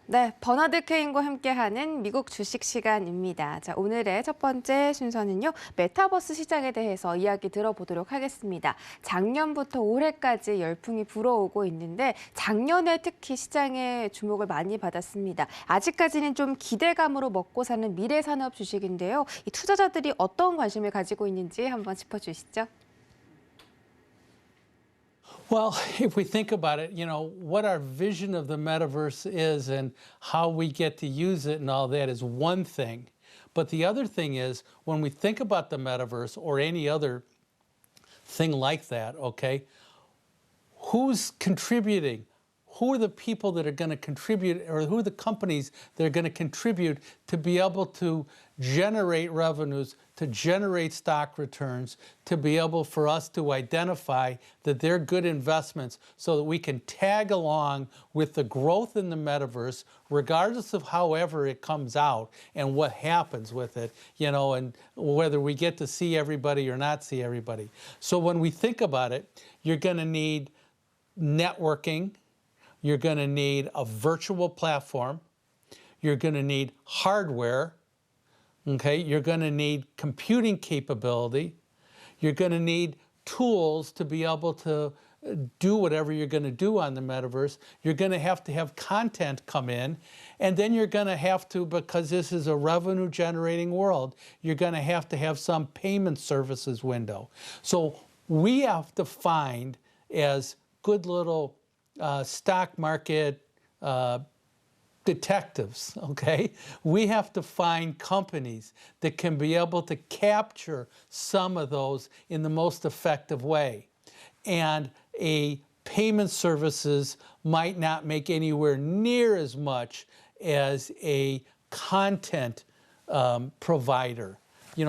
네, 버나드 케인과 함께하는 미국 주식 시간입니다. 자, 오늘의 첫 번째 순서는요, 메타버스 시장에 대해서 이야기 들어보도록 하겠습니다. 작년부터 올해까지 열풍이 불어오고 있는데 작년에 특히 시장에 주목을 많이 받았습니다. 아직까지는 좀 기대감으로 먹고 사는 미래 산업 주식인데요. 이 투자자들이 어떤 관심을 가지고 있는지 한번 짚어주시죠. Well, if we think about it, what our vision of the metaverse is and how we get to use it and all that is one thing. But the other thing is when we think about the metaverse or any other thing like that, okay, who's contributing? Who are the people that are going to contribute, or who are the companies that are going to contribute to be able to generate revenues, to generate stock returns, to be able for us to identify that they're good investments so that we can tag along with the growth in the metaverse, regardless of however it comes out and what happens with it, and whether we get to see everybody or not see everybody. So when we think about it, you're going to need networking. You're going to need a virtual platform. You're going to need hardware. Okay, you're going to need computing capability. You're going to need tools to be able to do whatever you're going to do on the metaverse. You're going to have content come in, and then you're going to have to, because this is a revenue generating world, you're going to have some payment services window. So we have to find, as good little stock market detectives, okay? We have to find companies that can be able to capture some of those in the most effective way. And a payment services might not make anywhere near as much as a content provider.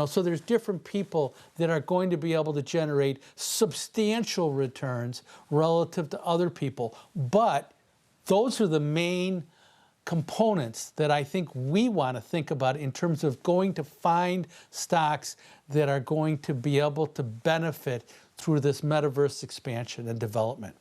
So there's different people that are going to be able to generate substantial returns relative to other people. But those are the main components that I think we want to think about in terms of going to find stocks that are going to be able to benefit through this metaverse expansion and development.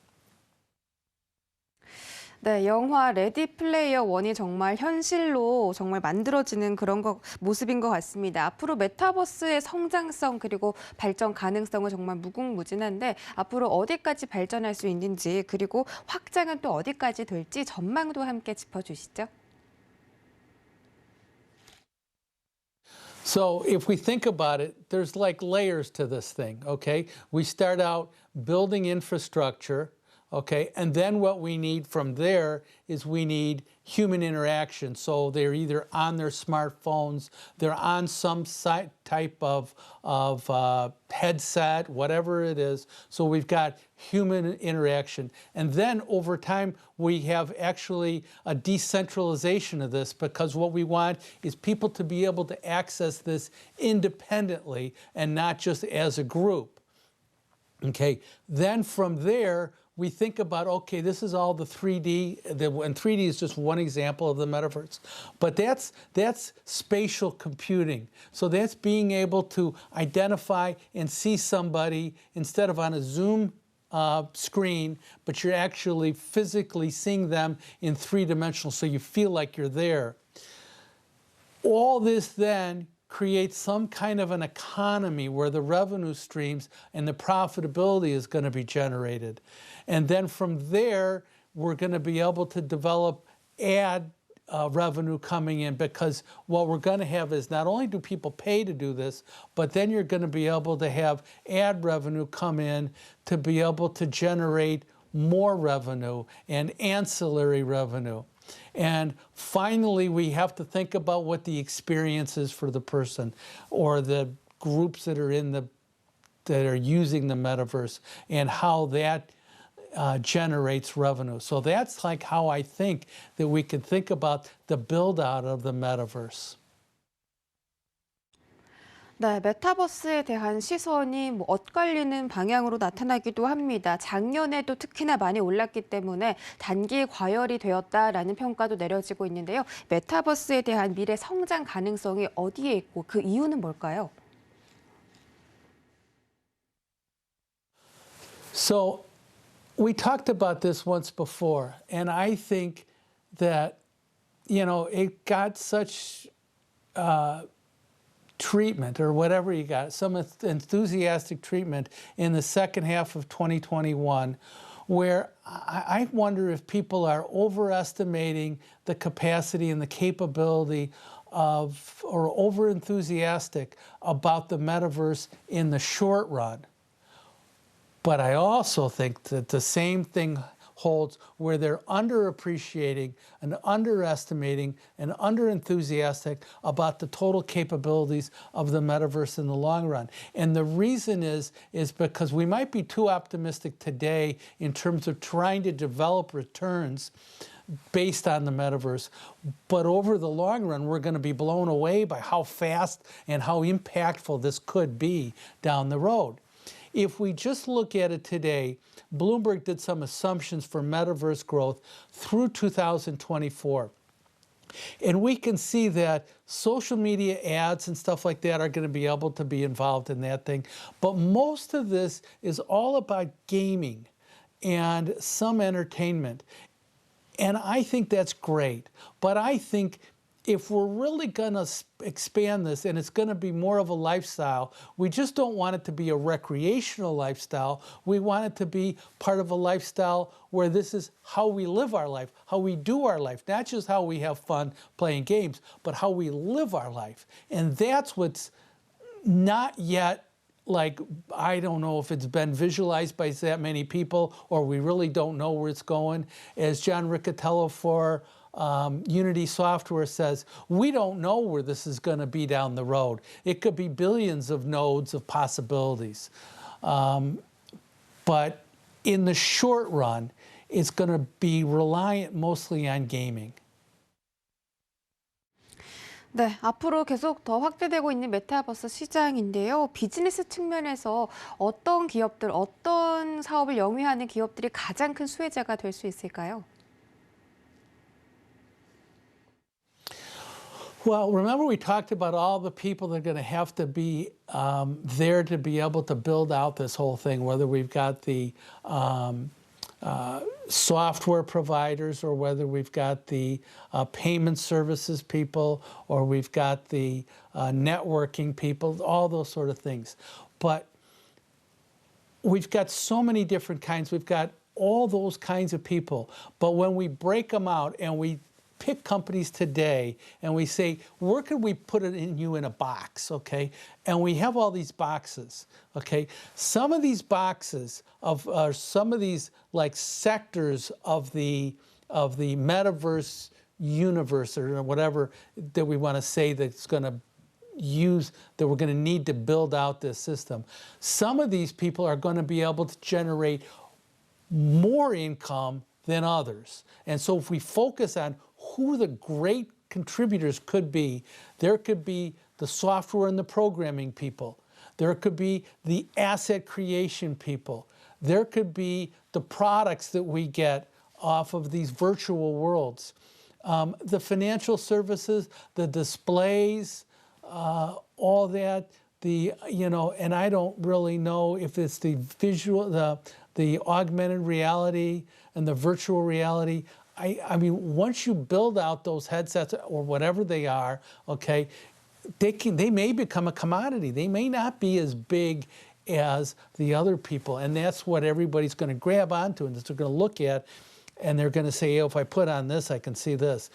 네, 영화 레디 플레이어 원이 정말 현실로 정말 만들어지는 그런 모습인 것 같습니다. 앞으로 메타버스의 성장성 그리고 발전 가능성은 정말 무궁무진한데 앞으로 어디까지 발전할 수 있는지 그리고 확장은 또 어디까지 될지 전망도 함께 짚어주시죠. So if we think about it, there's like layers to this thing, okay? We start out building infrastructure. Okay, and then what we need from there is we need human interaction. So they're either on their smartphones, they're on some type of headset, whatever it is. So we've got human interaction. And then over time, we have actually a decentralization of this, because what we want is people to be able to access this independently and not just as a group. Okay, then from there, we think about, okay, this is all the 3D, and 3D is just one example of the metaverse. But that's spatial computing. So that's being able to identify and see somebody instead of on a Zoom screen, but you're actually physically seeing them in three-dimensional, so you feel like you're there. All this then create some kind of an economy where the revenue streams and the profitability is going to be generated. And then from there, we're going to be able to develop ad revenue coming in, because what we're going to have is not only do people pay to do this, but then you're going to be able to have ad revenue come in to be able to generate more revenue and ancillary revenue. And finally, we have to think about what the experience is for the person or the groups that are that are using the metaverse and how that generates revenue. So that's like how I think that we can think about the build out of the metaverse. 네, 메타버스에 대한 시선이 엇갈리는 방향으로 나타나기도 합니다. 작년에도 특히나 많이 올랐기 때문에 단기 과열이 되었다라는 평가도 내려지고 있는데요. 메타버스에 대한 미래 성장 가능성이 어디에 있고 그 이유는 뭘까요? So we talked about this once before, and I think that it got such treatment or whatever you got, some enthusiastic treatment in the second half of 2021, where I wonder if people are overestimating the capacity and the capability of, or over-enthusiastic about the metaverse in the short run. But I also think that the same thing holds where they're underappreciating and underestimating and underenthusiastic about the total capabilities of the metaverse in the long run. And the reason is because we might be too optimistic today in terms of trying to develop returns based on the metaverse. But over the long run, we're going to be blown away by how fast and how impactful this could be down the road. If we just look at it today, Bloomberg did some assumptions for metaverse growth through 2024. And we can see that social media ads and stuff like that are going to be able to be involved in that thing. But most of this is all about gaming and some entertainment. And I think that's great. But I think if we're really going to expand this and it's going to be more of a lifestyle, we just don't want it to be a recreational lifestyle. We want it to be part of a lifestyle where this is how we live our life, how we do our life, not just how we have fun playing games, but how we live our life. And that's what's not yet, like, I don't know if it's been visualized by that many people, or we really don't know where it's going. As John Riccatello for Unity Software says, we don't know where this is going to be down the road. It could be billions of nodes of possibilities. But in the short run, it's going to be reliant mostly on gaming. 네, 앞으로 계속 더 확대되고 있는 메타버스 시장인데요. 비즈니스 측면에서 어떤 기업들, 어떤 사업을 영위하는 기업들이 가장 큰 수혜자가 될 수 있을까요? Well, remember we talked about all the people that are going to have to be there to be able to build out this whole thing, whether we've got the software providers or whether we've got the payment services people or we've got the networking people, all those sort of things. But we've got so many different kinds. We've got all those kinds of people. But when we break them out and we pick companies today and we say, where could we put it in you in a box, okay? And we have all these boxes, okay? Some of these boxes of some of these like sectors of the metaverse universe or whatever that we want to say that's going to use, that we're going to need to build out this system. Some of these people are going to be able to generate more income than others. And so if we focus on who the great contributors could be, there could be the software and the programming people. There could be the asset creation people. There could be the products that we get off of these virtual worlds. The financial services, the displays, all that, and I don't really know if it's the visual, the augmented reality and the virtual reality. I mean, once you build out those headsets or whatever they are, okay, they may become a commodity. They may not be as big as the other people, and that's what everybody's going to grab onto and they're going to look at, and they're going to say, oh, if I put on this, I can see this.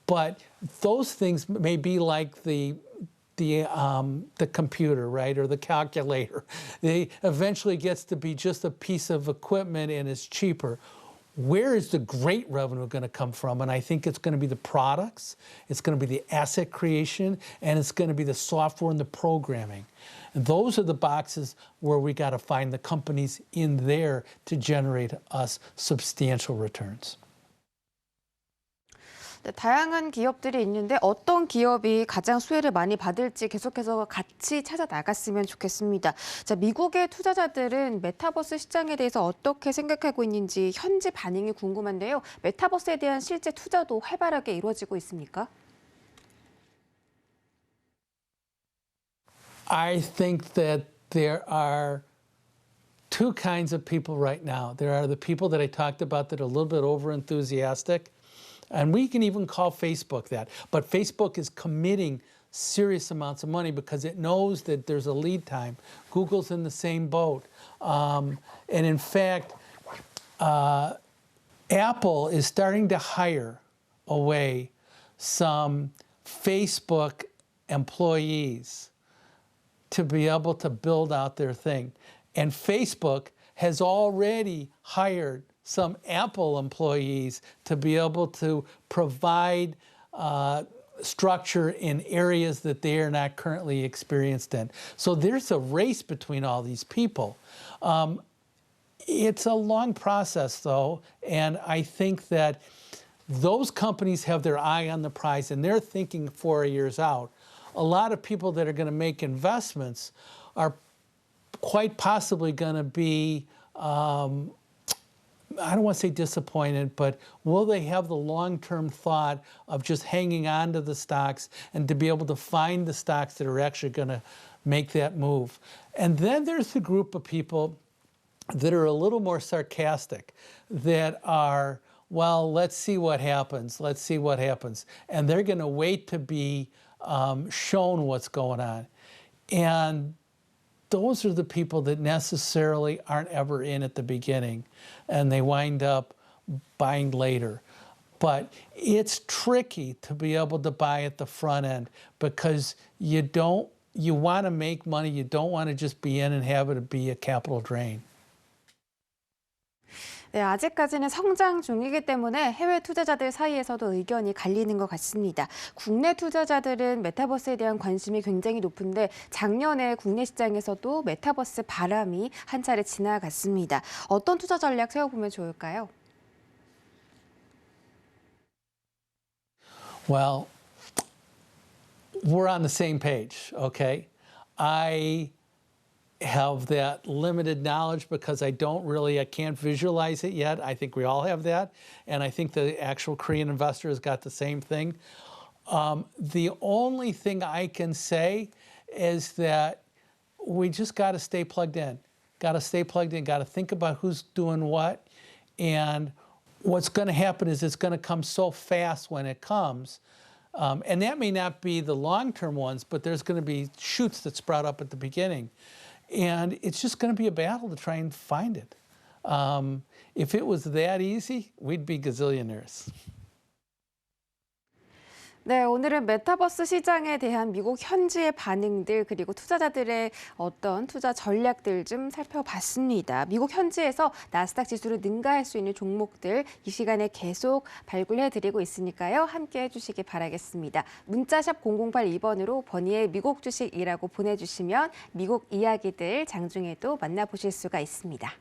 But those things may be like the computer, right, or the calculator. They eventually gets to be just a piece of equipment and it's cheaper. Where is the great revenue going to come from? And I think it's going to be the products, it's going to be the asset creation, and it's going to be the software and the programming. And those are the boxes where we got to find the companies in there to generate us substantial returns. 네, 다양한 기업들이 있는데 어떤 기업이 가장 수혜를 많이 받을지 계속해서 같이 찾아 나갔으면 좋겠습니다. 자, 미국의 투자자들은 메타버스 시장에 대해서 어떻게 생각하고 있는지 현지 반응이 궁금한데요. 메타버스에 대한 실제 투자도 활발하게 이루어지고 있습니까? I think that there are two kinds of people right now. There are the people that I talked about that are a little bit over enthusiastic And we can even call Facebook that. But Facebook is committing serious amounts of money because it knows that there's a lead time. Google's in the same boat. And in fact, Apple is starting to hire away some Facebook employees to be able to build out their thing. And Facebook has already hired some Apple employees to be able to provide structure in areas that they are not currently experienced in. So there's a race between all these people. It's a long process, though, and I think that those companies have their eye on the prize, and they're thinking 4 years out. A lot of people that are going to make investments are quite possibly going to be, I don't want to say disappointed, but will they have the long-term thought of just hanging on to the stocks and to be able to find the stocks that are actually going to make that move? And then there's a group of people that are a little more sarcastic, that are, well, let's see what happens, let's see what happens. And they're going to wait to be shown what's going on. And those are the people that necessarily aren't ever in at the beginning, and they wind up buying later. But it's tricky to be able to buy at the front end because you want to make money, you don't want to just be in and have it be a capital drain. 네, 아직까지는 성장 중이기 때문에 해외 투자자들 사이에서도 의견이 갈리는 것 같습니다. 국내 투자자들은 메타버스에 대한 관심이 굉장히 높은데 작년에 국내 시장에서도 메타버스 바람이 한 차례 지나갔습니다. 어떤 투자 전략 세워보면 좋을까요? Well, we're on the same page, okay? I have that limited knowledge because I can't visualize it yet. I think we all have that. And I think the actual Korean investor has got the same thing. The only thing I can say is that we just got to stay plugged in. Got to stay plugged in, got to think about who's doing what. And what's going to happen is it's going to come so fast when it comes. And that may not be the long-term ones, but there's going to be shoots that sprout up at the beginning. And it's just going to be a battle to try and find it. If it was that easy, we'd be gazillionaires. 네, 오늘은 메타버스 시장에 대한 미국 현지의 반응들 그리고 투자자들의 어떤 투자 전략들 좀 살펴봤습니다. 미국 현지에서 나스닥 지수를 능가할 수 있는 종목들 이 시간에 계속 발굴해드리고 있으니까요. 함께해 주시기 바라겠습니다. 문자샵 0082번으로 버니의 미국 주식이라고 보내주시면 미국 이야기들 장중에도 만나보실 수가 있습니다.